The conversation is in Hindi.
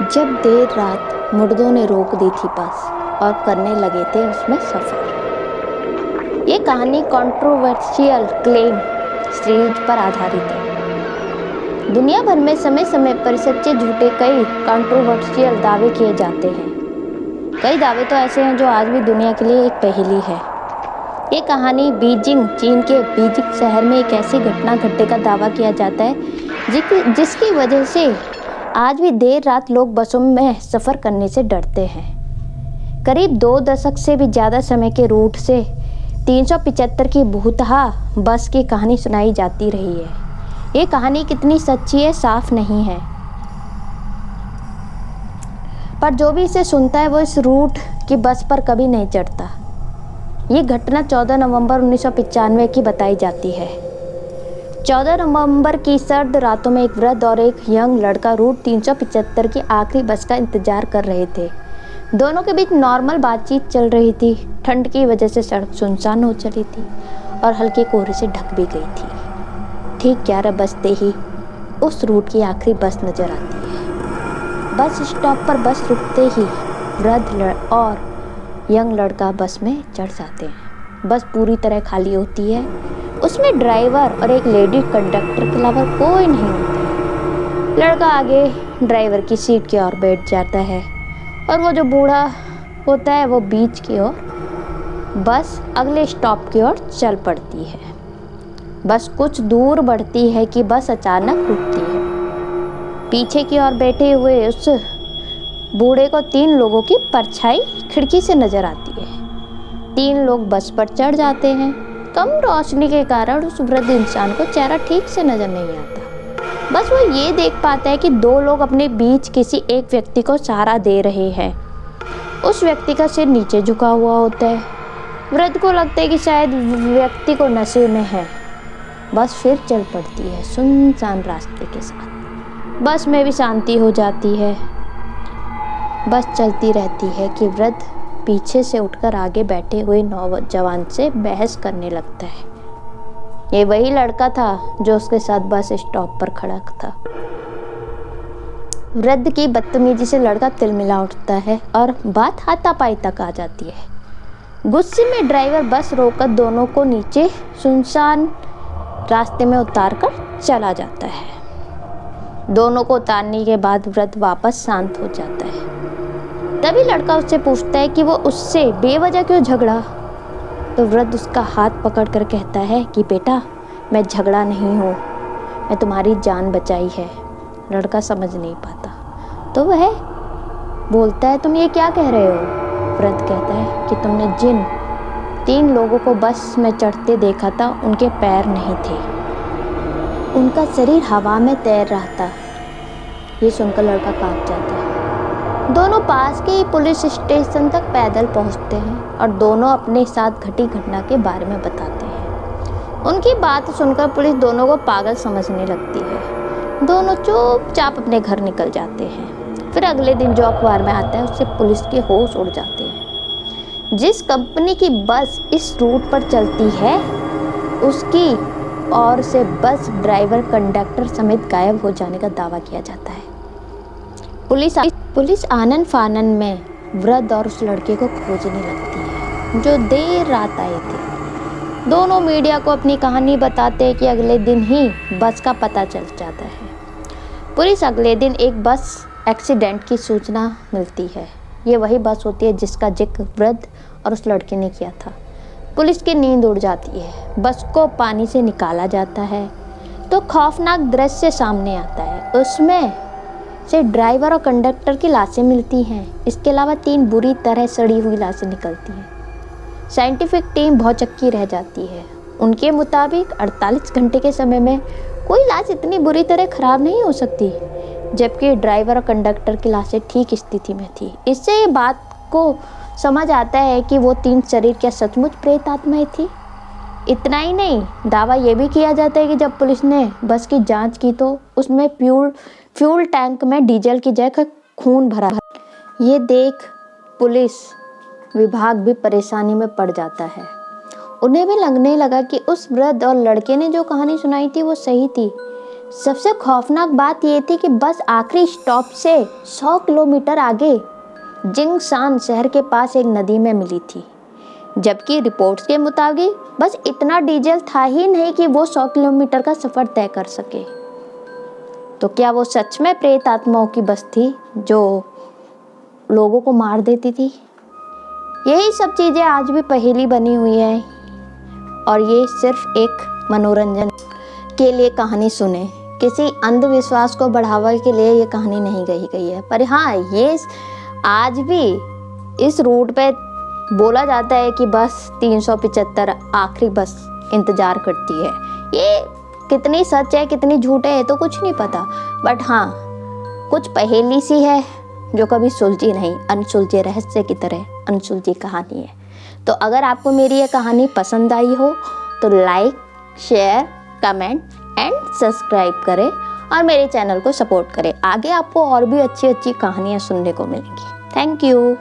जब देर रात मुर्दों ने रोक दी थी बस और करने लगे थे उसमें सफ़र। ये कहानी कंट्रोवर्शियल क्लेम सीरीज पर आधारित है। दुनिया भर में समय समय पर सच्चे झूठे कई कंट्रोवर्शियल दावे किए जाते हैं। कई दावे तो ऐसे हैं जो आज भी दुनिया के लिए एक पहेली है। ये कहानी बीजिंग, चीन के बीजिंग शहर में एक ऐसी घटना घटने का दावा किया जाता है जिसकी वजह से आज भी देर रात लोग बसों में सफ़र करने से डरते हैं। करीब 2 दशक से भी ज़्यादा समय के रूट से 375 की भूतहा बस की कहानी सुनाई जाती रही है। ये कहानी कितनी सच्ची है साफ नहीं है, पर जो भी इसे सुनता है वो इस रूट की बस पर कभी नहीं चढ़ता। ये घटना 14 नवंबर 1995 की बताई जाती है। 14 नवंबर की सर्द रातों में एक वृद्ध और एक यंग लड़का रूट 375 की आखिरी बस का इंतजार कर रहे थे। दोनों के बीच नॉर्मल बातचीत चल रही थी। ठंड की वजह से सड़क सुनसान हो चली थी और हल्के कोहरे से ढक भी गई थी। ठीक 11 बजते ही उस रूट की आखिरी बस नजर आती है। बस स्टॉप पर बस रुकते ही वृद्ध और यंग लड़का बस में चढ़ जाते हैं। बस पूरी तरह खाली होती है। उसमें ड्राइवर और एक लेडी कंडक्टर के अलावा कोई नहीं होता। लड़का आगे ड्राइवर की सीट की ओर बैठ जाता है और वो जो बूढ़ा होता है वो बीच की ओर। बस अगले स्टॉप की ओर चल पड़ती है। बस कुछ दूर बढ़ती है कि बस अचानक रुकती है। पीछे की ओर बैठे हुए उस बूढ़े को 3 लोगों की परछाई खिड़की से नजर आती है। 3 लोग बस पर चढ़ जाते हैं। कम रोशनी के कारण उस वृद्ध इंसान को चेहरा ठीक से नजर नहीं आता। बस वो ये देख पाता है कि 2 लोग अपने बीच किसी एक व्यक्ति को सहारा दे रहे हैं। उस व्यक्ति का सिर नीचे झुका हुआ होता है। वृद्ध को लगता है कि शायद व्यक्ति को नशे में है। बस फिर चल पड़ती है सुनसान रास्ते के साथ। बस में भी शांति हो जाती है। बस चलती रहती है कि वृद्ध पीछे से उठकर आगे बैठे हुए नौजवान से बहस करने लगता है। ये वही लड़का था जो उसके साथ बस स्टॉप पर खड़ा था। वृद्ध की बदतमीजी से लड़का तिलमिला उठता है और बात हाथापाई तक आ जाती है। गुस्से में ड्राइवर बस रोककर दोनों को नीचे सुनसान रास्ते में उतारकर चला जाता है। दोनों को उतारने के बाद वृद्ध वापस शांत हो जाता है। तभी लड़का उससे पूछता है कि वो उससे बेवजह क्यों झगड़ा। तो वृद्ध उसका हाथ पकड़कर कहता है कि बेटा, मैं झगड़ा नहीं हूँ, मैं तुम्हारी जान बचाई है। लड़का समझ नहीं पाता तो वह बोलता है, तुम ये क्या कह रहे हो? वृद्ध कहता है कि तुमने जिन 3 लोगों को बस में चढ़ते देखा था उनके पैर नहीं थे, उनका शरीर हवा में तैर रहा था। ये सुनकर लड़का कांप जाता है। दोनों पास के पुलिस स्टेशन तक पैदल पहुंचते हैं और दोनों अपने साथ घटी घटना के बारे में बताते हैं। उनकी बात सुनकर पुलिस दोनों को पागल समझने लगती है। दोनों चुपचाप अपने घर निकल जाते हैं। फिर अगले दिन जो अखबार में आता है उससे पुलिस के होश उड़ जाते हैं। जिस कंपनी की बस इस रूट पर चलती है उसकी ओर से बस ड्राइवर कंडक्टर समेत गायब हो जाने का दावा किया जाता है। पुलिस आनन फानन में वृद्ध और उस लड़के को खोजने लगती है जो देर रात आए थे। दोनों मीडिया को अपनी कहानी बताते हैं कि अगले दिन ही बस का पता चल जाता है। पुलिस अगले दिन एक बस एक्सीडेंट की सूचना मिलती है। ये वही बस होती है जिसका जिक्र वृद्ध और उस लड़के ने किया था। पुलिस की नींद उड़ जाती है। बस को पानी से निकाला जाता है तो खौफनाक दृश्य सामने आता है। उसमें से ड्राइवर और कंडक्टर की लाशें मिलती हैं। इसके अलावा 3 बुरी तरह सड़ी हुई लाशें निकलती हैं। साइंटिफिक टीम भौचक्की रह जाती है। उनके मुताबिक 48 घंटे के समय में कोई लाश इतनी बुरी तरह खराब नहीं हो सकती, जबकि ड्राइवर और कंडक्टर की लाशें ठीक स्थिति में थी। इससे ये बात को समझ आता है कि वो 3 शरीर क्या सचमुच प्रेत आत्माएं थी। इतना ही नहीं, दावा ये भी किया जाता है कि जब पुलिस ने बस की जांच की तो उसमें फ्यूल टैंक में डीजल की जगह खून भरा। ये देख पुलिस विभाग भी परेशानी में पड़ जाता है। उन्हें भी लगने लगा कि उस वृद्ध और लड़के ने जो कहानी सुनाई थी वो सही थी। सबसे खौफनाक बात ये थी कि बस आखिरी स्टॉप से 100 किलोमीटर आगे जिंगशान शहर के पास एक नदी में मिली थी, जबकि रिपोर्ट्स के मुताबिक बस इतना डीजल था ही नहीं कि वो 100 किलोमीटर का सफ़र तय कर सके। तो क्या वो सच में प्रेत आत्माओं की बस थी जो लोगों को मार देती थी? यही सब चीज़ें आज भी पहेली बनी हुई है, और ये सिर्फ एक मनोरंजन के लिए कहानी सुने, किसी अंधविश्वास को बढ़ावा के लिए ये कहानी नहीं कही गई है। पर हाँ, ये आज भी इस रूट पे बोला जाता है कि बस 375 आखिरी बस इंतज़ार करती है। ये कितनी सच है कितनी झूठ है तो कुछ नहीं पता, बट हाँ कुछ पहेली सी है जो कभी सुलझी नहीं, अनसुलझे रहस्य की तरह अनसुलझी कहानी है। तो अगर आपको मेरी ये कहानी पसंद आई हो तो like, share, comment and subscribe करें और मेरे चैनल को सपोर्ट करें। आगे आपको और भी अच्छी अच्छी कहानियाँ सुनने को मिलेंगी। Thank you.